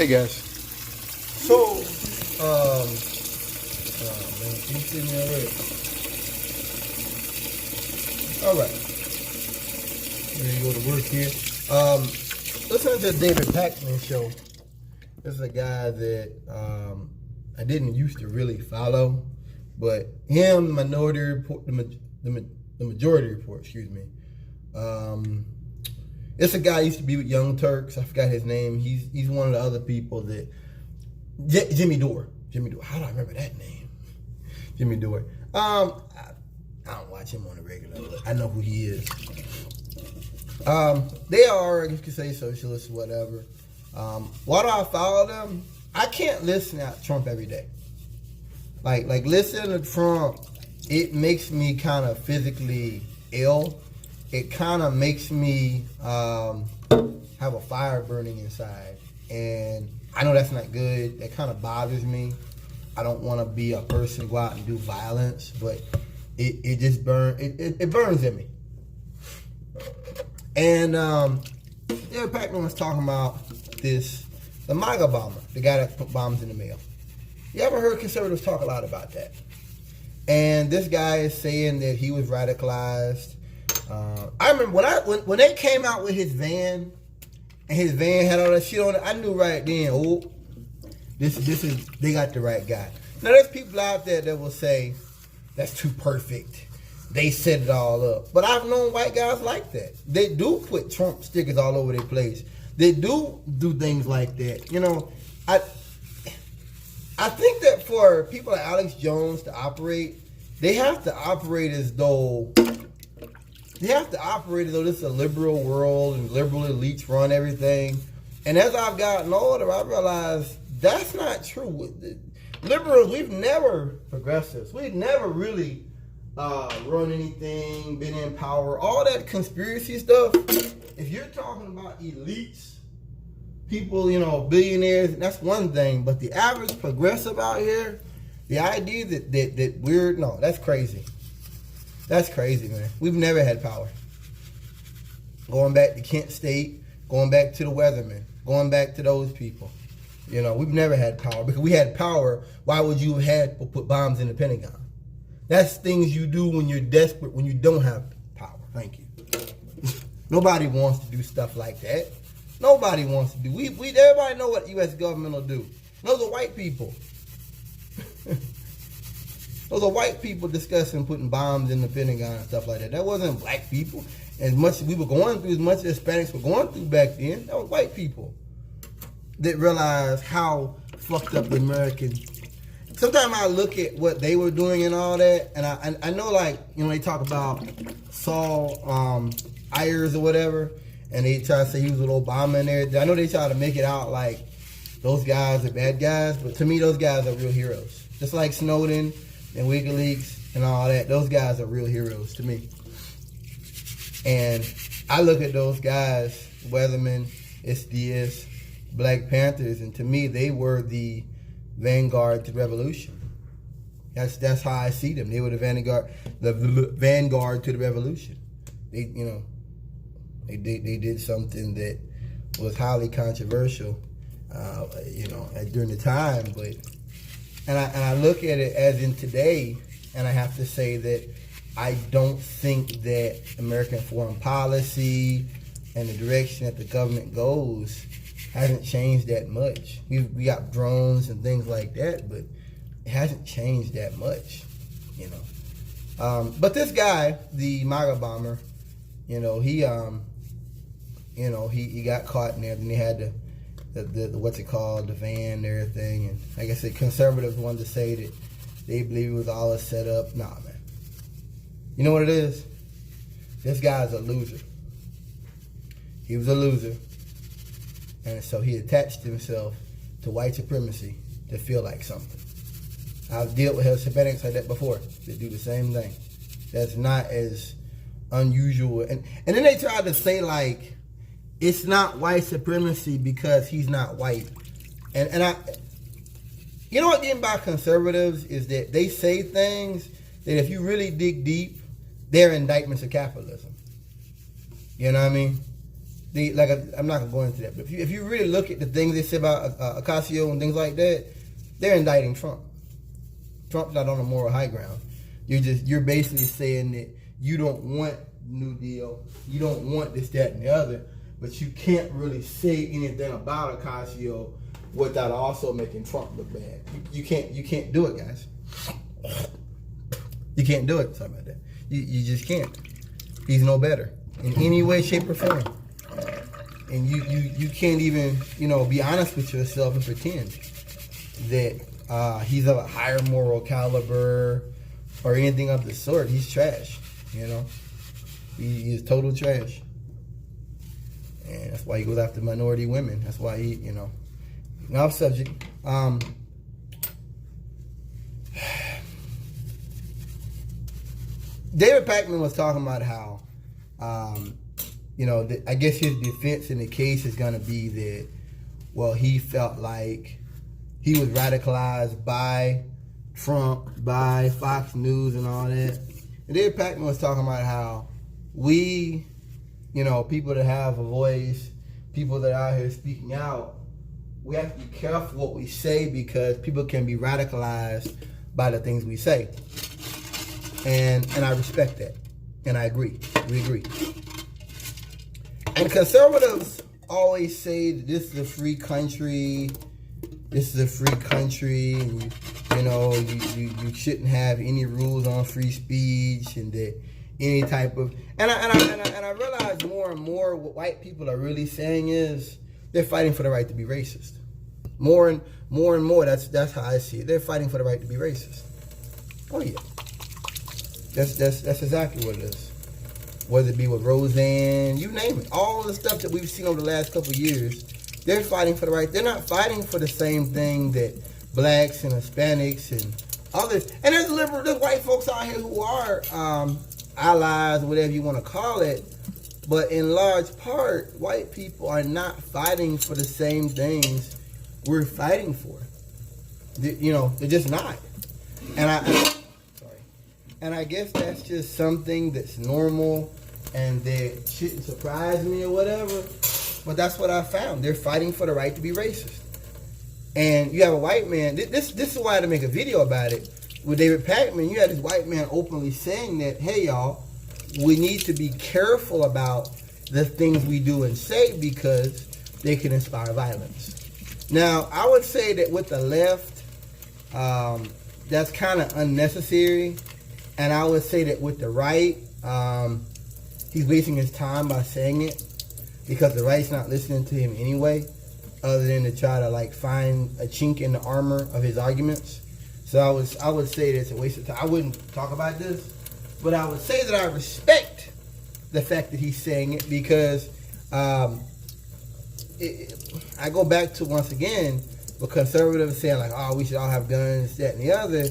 Hey guys. So, oh man, can you see me already? All right. Ready to go to work here. Listening to the David Pakman show. This is a guy that I didn't used to really follow, but him, Minority Report, the Majority Report, excuse me. It's a guy who used to be with Young Turks. I forgot his name. He's one of the other people that Jimmy Dore. How do I remember that name? Jimmy Dore. I don't watch him on a regular, but I know who he is. They are, you could say, socialists, whatever. Why do I follow them? I can't listen to Trump every day. Like listening to Trump, it makes me kind of physically ill. It kind of makes me have a fire burning inside. And I know that's not good. That kind of bothers me. I don't want to be a person go out and do violence, but it just burns at me. And David Pakman was talking about the MAGA bomber, the guy that put bombs in the mail. You ever heard conservatives talk a lot about that? And this guy is saying that he was radicalized. I remember when they came out with his van, and his van had all that shit on it, I knew right then, oh, this is, they got the right guy. Now there's people out there that will say, that's too perfect. They set it all up. But I've known white guys like that. They do put Trump stickers all over their place. They do things like that. You know, I think that for people like Alex Jones to operate, they have to operate as though this is a liberal world and liberal elites run everything. And as I've gotten older, I realized that's not true. Liberals, progressives, we've never really run anything, been in power. All that conspiracy stuff, if you're talking about elites, people, billionaires, that's one thing. But the average progressive out here, the idea that we're, no, that's crazy. That's crazy, man. We've never had power. Going back to Kent State, going back to the Weathermen, going back to those people. We've never had power. Because we had power, why would you have had put bombs in the Pentagon? That's things you do when you're desperate, when you don't have power. Thank you. Nobody wants to do stuff like that. Nobody wants to do. Everybody know what the U.S. government will do. Those are white people. Those are white people discussing putting bombs in the Pentagon and stuff like that. That wasn't black people. As much as we were going through, as much as Hispanics were going through back then, that was white people that realized how fucked up the American. Sometimes I look at what they were doing and all that, and I know, they talk about Saul Ayers or whatever, and they try to say he was with Obama and everything. I know they try to make it out like those guys are bad guys, but to me, those guys are real heroes. Just like Snowden and WikiLeaks and all that, those guys are real heroes to me. And I look at those guys, Weathermen, SDS, Black Panthers, and to me, they were the vanguard to revolution. That's how I see them. They were the vanguard to the revolution. They did something that was highly controversial, during the time, but. And I look at it as in today, and I have to say that I don't think that American foreign policy and the direction that the government goes hasn't changed that much. We got drones and things like that, but it hasn't changed that much, But this guy, the MAGA bomber, he got caught in there, and he had to. The what's it called, the van and everything, and I guess the conservatives wanted to say that they believe it was all a setup. Nah, man. You know what it is? This guy's a loser. He was a loser, and so he attached himself to white supremacy to feel like something. I've dealt with Hispanics like that before. They do the same thing. That's not as unusual, and then they try to say like. It's not white supremacy because he's not white. And I, you know what getting by conservatives is that they say things that if you really dig deep, they're indictments of capitalism. You know what I mean? I'm not gonna go into that, but if you really look at the things they say about Ocasio and things like that, they're indicting Trump. Trump's not on a moral high ground. You're basically saying that you don't want New Deal, you don't want this, that, and the other, but you can't really say anything about Ocasio without also making Trump look bad. You can't do it, guys. You can't do it. Sorry about that. You just can't. He's no better in any way, shape, or form. And you can't even, be honest with yourself and pretend that he's of a higher moral caliber or anything of the sort. He's trash, He is total trash. And that's why he goes after minority women. That's why he, Now off subject. David Pakman was talking about how, I guess his defense in the case is going to be that, well, he felt like he was radicalized by Trump, by Fox News and all that. And David Pakman was talking about how we, people that have a voice, people that are out here speaking out, we have to be careful what we say because people can be radicalized by the things we say. And I respect that. And I agree. We agree. And conservatives always say that this is a free country. This is a free country. And you shouldn't have any rules on free speech and that any type of... And I realize more and more what white people are really saying is they're fighting for the right to be racist. More and more, that's how I see it. They're fighting for the right to be racist. Oh yeah. That's exactly what it is. Whether it be with Roseanne, you name it. All the stuff that we've seen over the last couple of years, they're fighting for the right. They're not fighting for the same thing that blacks and Hispanics and others. And there's white folks out here who are allies, whatever you want to call it. But in large part, white people are not fighting for the same things we're fighting for. They're just not. And I guess that's just something that's normal and that shouldn't surprise me or whatever. But that's what I found. They're fighting for the right to be racist. And you have a white man. This is why I had to make a video about it. With David Pakman, you had this white man openly saying that, hey, y'all, we need to be careful about the things we do and say because they can inspire violence. Now, I would say that with the left, that's kind of unnecessary. And I would say that with the right, he's wasting his time by saying it because the right's not listening to him anyway, other than to try to find a chink in the armor of his arguments. So I would say that it's a waste of time. I wouldn't talk about this, but I would say that I respect the fact that he's saying it because I go back to, once again, what conservatives saying we should all have guns, that, and the other.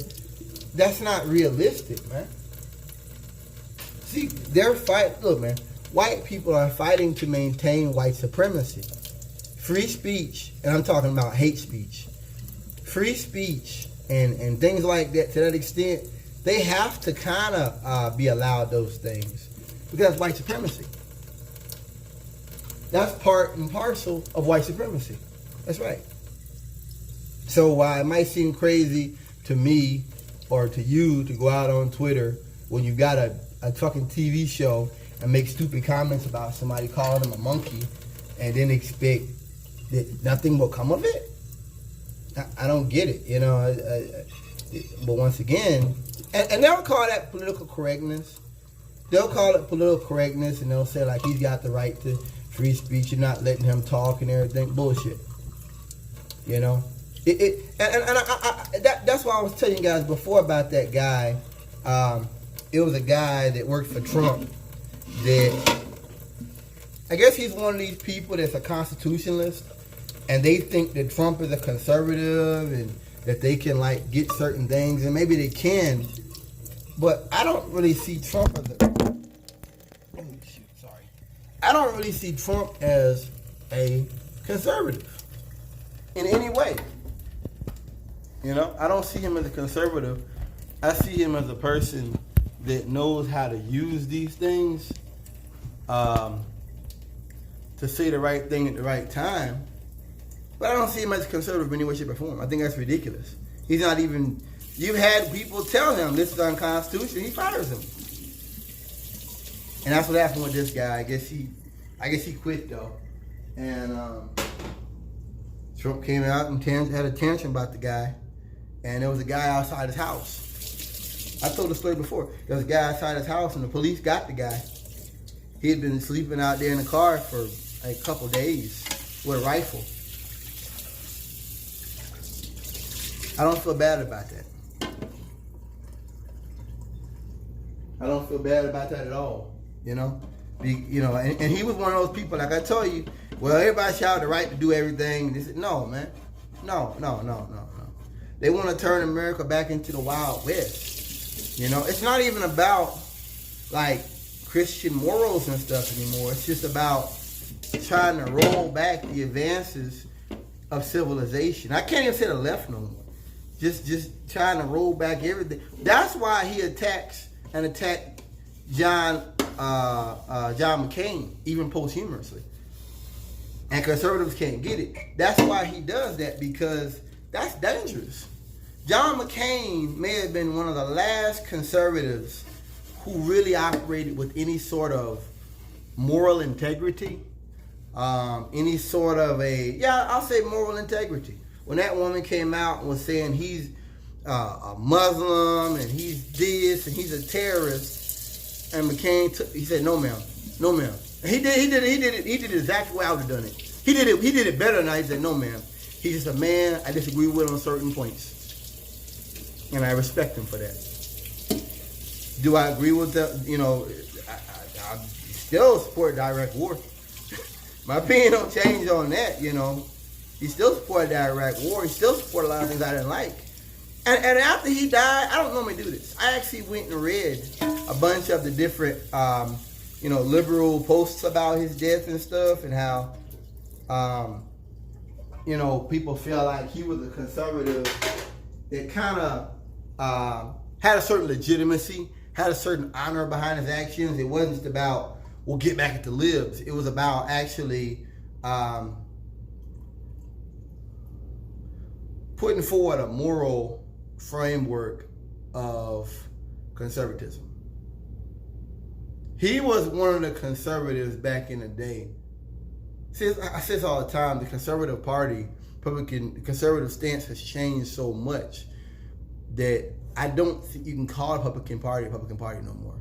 That's not realistic, man. See, look, man, white people are fighting to maintain white supremacy. Free speech, and I'm talking about hate speech. Free speech and things like that, to that extent, they have to kind of be allowed those things because that's white supremacy. That's part and parcel of white supremacy. That's right. So while it might seem crazy to me or to you to go out on Twitter when you've got a fucking TV show and make stupid comments about somebody calling them a monkey and then expect that nothing will come of it, I don't get it, but once again, and they'll call that political correctness. They'll call it political correctness and they'll say he's got the right to free speech, you're not letting him talk and everything. Bullshit. That's why I was telling you guys before about that guy. It was a guy that worked for Trump that I guess he's one of these people that's a constitutionalist and they think that Trump is a conservative and that they can get certain things, and maybe they can, but I don't really see Trump as I don't really see Trump as a conservative in any way. I don't see him as a conservative. I see him as a person that knows how to use these things to to say the right thing at the right time. But I don't see him as conservative in any way, shape, or form. I think that's ridiculous. He's not even. You've had people tell him this is unconstitutional. He fires him, and that's what happened with this guy. I guess he quit though, and Trump came out and had a tantrum about the guy, and there was a guy outside his house. I told the story before. There was a guy outside his house, and the police got the guy. He had been sleeping out there in the car for a couple days with a rifle. I don't feel bad about that. I don't feel bad about that at all. You know, and he was one of those people. Like I told you, well, everybody should have the right to do everything. They said, no, man, no. They want to turn America back into the Wild West. You know, it's not even about like Christian morals and stuff anymore. It's just about trying to roll back the advances of civilization. I can't even say the left no more. Just trying to roll back everything. That's why he attacked John McCain, even posthumously. And conservatives can't get it. That's why he does that, because that's dangerous. John McCain may have been one of the last conservatives who really operated with any sort of moral integrity, any sort of I'll say moral integrity. When that woman came out and was saying he's a Muslim and he's this and he's a terrorist, and McCain he said, no ma'am. And he did it exactly the way I would have done it. He did it better than I. He said, no ma'am. He's just a man I disagree with on certain points. And I respect him for that. Do I agree with the, I still support direct war. My opinion don't change on that, He still supported the Iraq war. He still supported a lot of things I didn't like. And after he died, I don't normally do this. I actually went and read a bunch of the different, liberal posts about his death and stuff, and how, people feel like he was a conservative that kind of had a certain legitimacy, had a certain honor behind his actions. It wasn't just about, we'll get back at the libs. It was about actually putting forward a moral framework of conservatism. He was one of the conservatives back in the day. I say this all the time, the conservative party, the conservative stance has changed so much that I don't think you can call the Republican Party no more.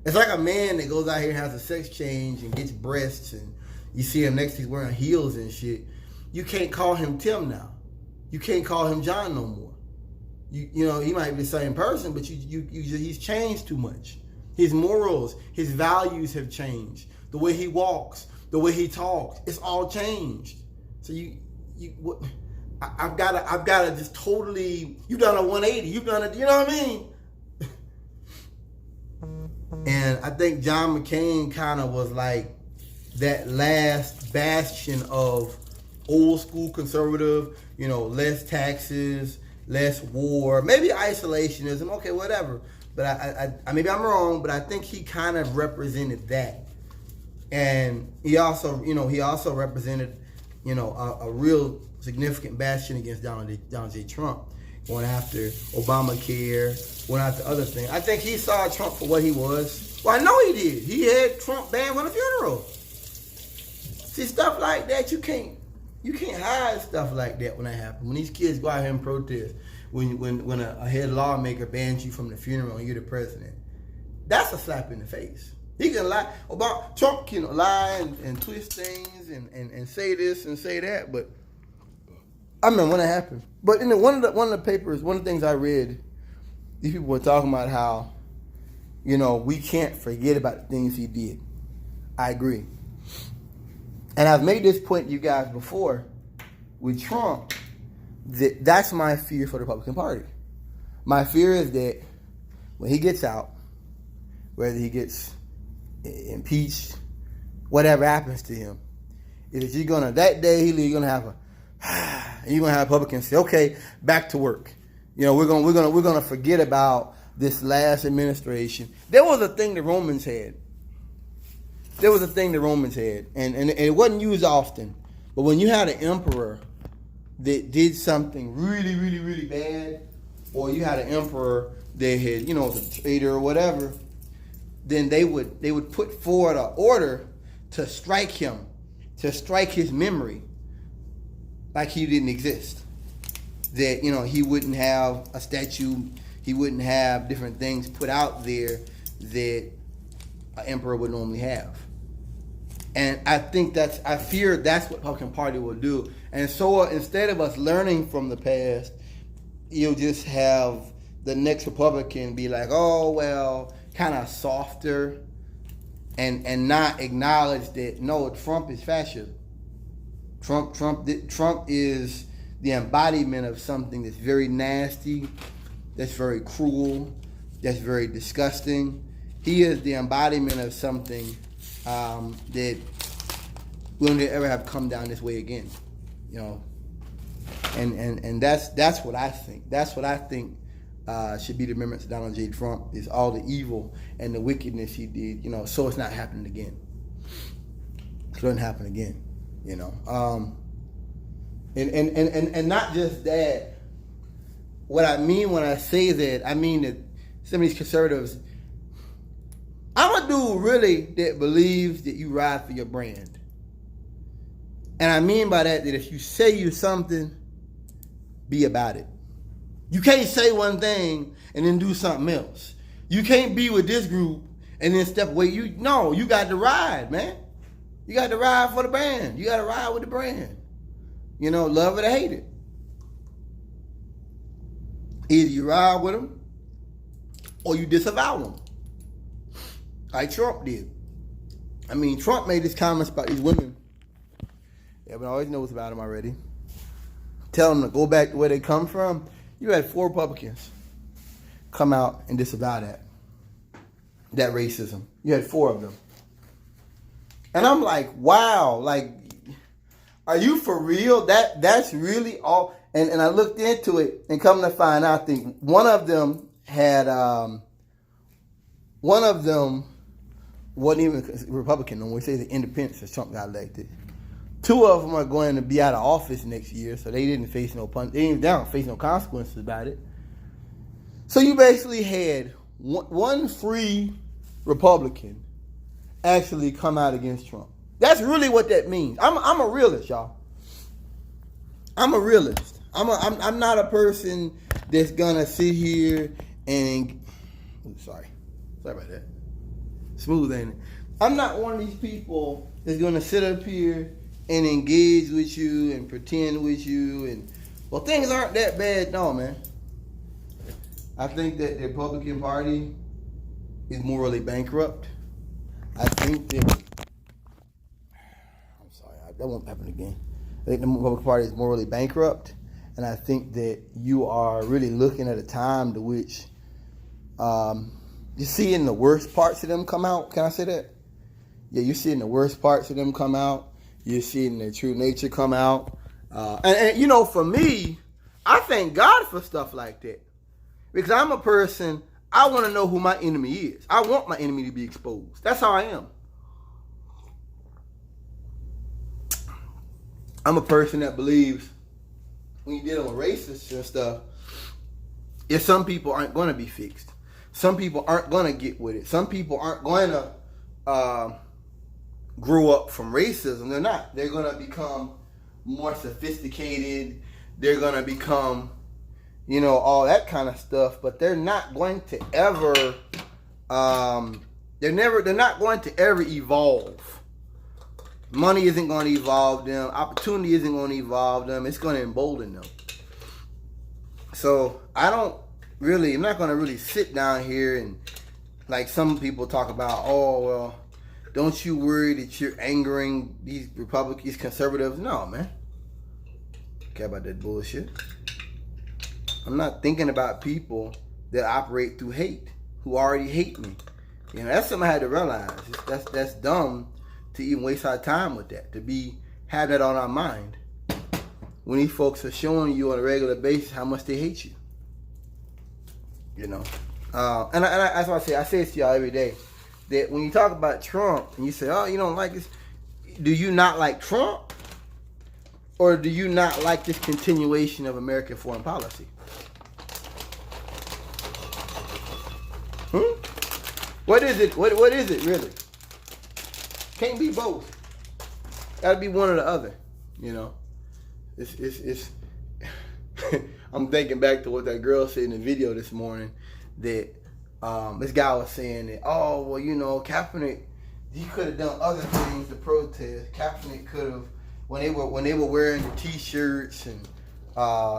It's like a man that goes out here and has a sex change and gets breasts, and you see him next, he's wearing heels and shit. You can't call him Tim now. You can't call him John no more. He might be the same person, but he's changed too much. His morals, his values have changed. The way he walks, the way he talks, it's all changed. So I've got to just totally, you've done a 180. You've done it, you know what I mean? And I think John McCain kind of was like that last bastion of old school conservative, less taxes, less war, maybe isolationism, okay, whatever. But I maybe I'm wrong, but I think he kind of represented that. And he also represented, a real significant bastion against Donald J. Trump, going after Obamacare, going after other things. I think he saw Trump for what he was. Well, I know he did. He had Trump banned from the funeral. See, stuff like that, you can't hide stuff like that when that happens. When these kids go out here and protest, when a head lawmaker bans you from the funeral and you're the president, that's a slap in the face. He can lie about Trump can lie and twist things and say this and say that, but I remember when it happened. But in one of the papers, one of the things I read, these people were talking about how, we can't forget about the things he did. I agree. And I've made this point to you guys before with Trump, that's my fear for the Republican Party. My fear is that when he gets out, whether he gets impeached, whatever happens to him, is that that day you're gonna have Republicans say, okay, back to work. We're gonna forget about this last administration. There was a thing the Romans had. there was a thing the Romans had, and it wasn't used often, but when you had an emperor that did something really, really, really bad, or you had an emperor that had, was a traitor or whatever, then they would put forward an order to strike him, to strike his memory like he didn't exist. That, he wouldn't have a statue, he wouldn't have different things put out there that an emperor would normally have. And I fear that's what the Republican Party will do. And so instead of us learning from the past, you'll just have the next Republican be like, oh, well, kind of softer and not acknowledge that, no, Trump is fascism. Trump is the embodiment of something that's very nasty, that's very cruel, that's very disgusting. He is the embodiment of something that will never ever have come down this way again, and that's what I think. That's what I think should be the remembrance of Donald J. Trump, is all the evil and the wickedness he did, so it's not happening again. It doesn't happen again, and not just that. What I mean when I say that, I mean that some of these conservatives, I'm a dude really that believes that you ride for your brand. And I mean by that if you say you something, be about it. You can't say one thing and then do something else. You can't be with this group and then step away. You got to ride, man. You got to ride for the brand. You got to ride with the brand. Love it or hate it. Either you ride with them or you disavow them. Like Trump did. I mean, Trump made his comments about these women. Everyone always knows about them already. Tell them to go back to where they come from. You had 4 Republicans come out and disavow that racism. You had 4 of them. And I'm like, wow, like, are you for real? That's really all. And I looked into it, and come to find out, I think one of them wasn't even Republican. When we say the independents, as Trump got elected, 2 of them are going to be out of office next year, so they didn't face they don't face no consequences about it. So you basically had one free Republican actually come out against Trump. That's really what that means. I'm a realist, y'all. I'm a realist. I'm not a person that's gonna sit here and sorry about that. Smooth, ain't it? I'm not one of these people that's gonna sit up here and engage with you and pretend with you and, well, things aren't that bad. No, man. I think that the Republican Party is morally bankrupt. I think that that won't happen again. I think the Republican Party is morally bankrupt, and I think that you are really looking at a time to which you're seeing the worst parts of them come out. Can I say that? Yeah, you're seeing the worst parts of them come out. You're seeing their true nature come out. And for me, I thank God for stuff like that. Because I'm a person, I want to know who my enemy is. I want my enemy to be exposed. That's how I am. I'm a person that believes when you're dealing with racists and stuff, if some people aren't going to be fixed. Some people aren't going to get with it. Some people aren't going to grow up from racism. They're not. They're going to become more sophisticated. They're going to become, all that kind of stuff. But they're not going to ever, they're not going to ever evolve. Money isn't going to evolve them. Opportunity isn't going to evolve them. It's going to embolden them. So I'm not going to really sit down here and, like some people talk about, oh, well, don't you worry that you're angering these Republicans, these conservatives? No, man. Don't care about that bullshit. I'm not thinking about people that operate through hate, who already hate me. That's something I had to realize. That's dumb to even waste our time with that, to have that on our mind when these folks are showing you on a regular basis how much they hate you. And that's why I say it to y'all every day. that when you talk about Trump and you say, oh, you don't like this, do you not like Trump? Or do you not like this continuation of American foreign policy? What is it? What is it really? Can't be both. Gotta be one or the other. You know, it's I'm thinking back to what that girl said in the video this morning, that this guy was saying that, oh, well, you know, Kaepernick, he could have done other things to protest. Kaepernick could have, when they were wearing the T-shirts and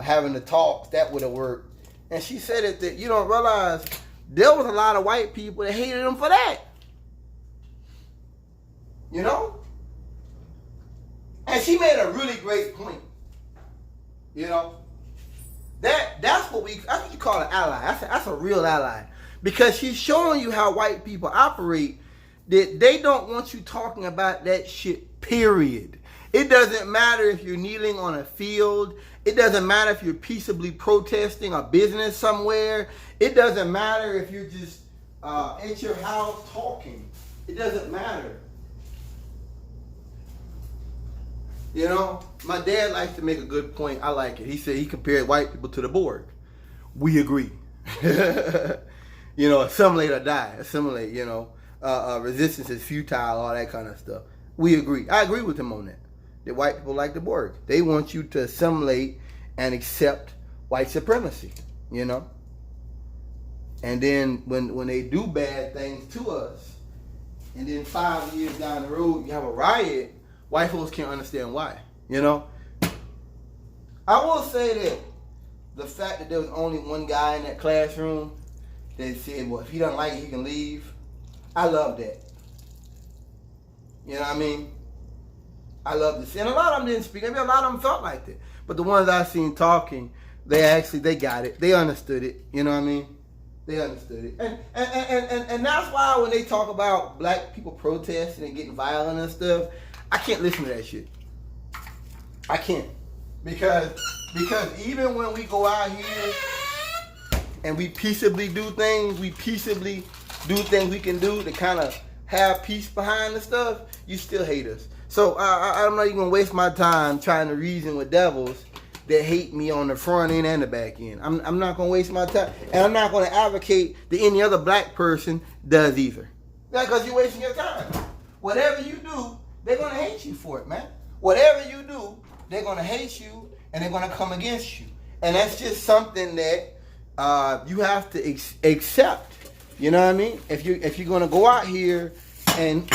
having the talks, that would have worked. And she said it, that you don't realize there was a lot of white people that hated him for that. You know? And she made a really great point. You know? That's what you call an ally. That's a real ally. Because she's showing you how white people operate, that they don't want you talking about that shit, period. It doesn't matter if you're kneeling on a field. It doesn't matter if you're peaceably protesting a business somewhere. It doesn't matter if you're just at your house talking. It doesn't matter. You know, my dad likes to make a good point. I like it. He said he compared white people to the Borg. We agree. You know, assimilate or die. Assimilate, you know. Resistance is futile, all that kind of stuff. We agree. I agree with him on that. That white people like the Borg. They want you to assimilate and accept white supremacy, you know. And then when they do bad things to us, and then 5 years down the road you have a riot, white folks can't understand why, you know. I will say that the fact that there was only one guy in that classroom that said, well, if he doesn't like it, he can leave. I love that. You know what I mean? I love this. And a lot of them didn't speak. Maybe a lot of them felt like that. But the ones I seen talking, they got it. They understood it. You know what I mean? They understood it. And that's why when they talk about black people protesting and getting violent and stuff, I can't listen to that shit. I can't. Because even when we go out here and we peaceably do things, we can do to kind of have peace behind the stuff, you still hate us. So I'm not even going to waste my time trying to reason with devils that hate me on the front end and the back end. I'm not going to waste my time. And I'm not going to advocate that any other black person does either. Because you're wasting your time. Whatever you do, they're going to hate you for it, man. Whatever you do, they're going to hate you and they're going to come against you. And that's just something that you have to accept. You know what I mean? If you're going to go out here and...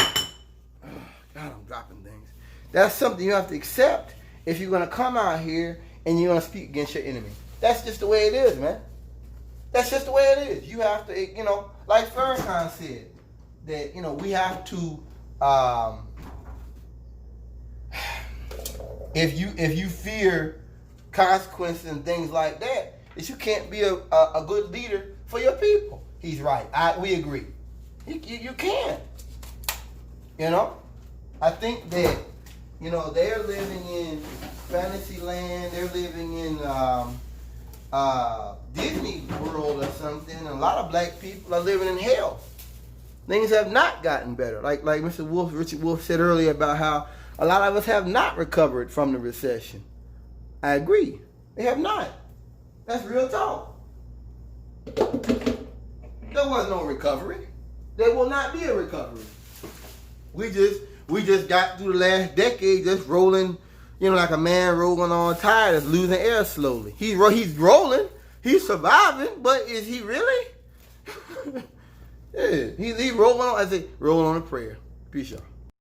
God, I'm dropping things. That's something you have to accept if you're going to come out here and you're going to speak against your enemy. That's just the way it is, man. That's just the way it is. You have to, you know, like Farrakhan said, that, you know, we have to, if you fear consequences and things like that, that you can't be a good leader for your people. He's right. We agree. You can't. You know? I think that, you know, they're living in fantasy land. They're living in Disney World or something. And a lot of black people are living in hell. Things have not gotten better. Like Mr. Wolf, Richard Wolf said earlier about how a lot of us have not recovered from the recession. I agree. They have not. That's real talk. There was no recovery. There will not be a recovery. We just got through the last decade just rolling, you know, like a man rolling on tires, losing air slowly. He's rolling, he's surviving, but is he really? Yeah, he's rolling on, rolling on a prayer. Peace, y'all.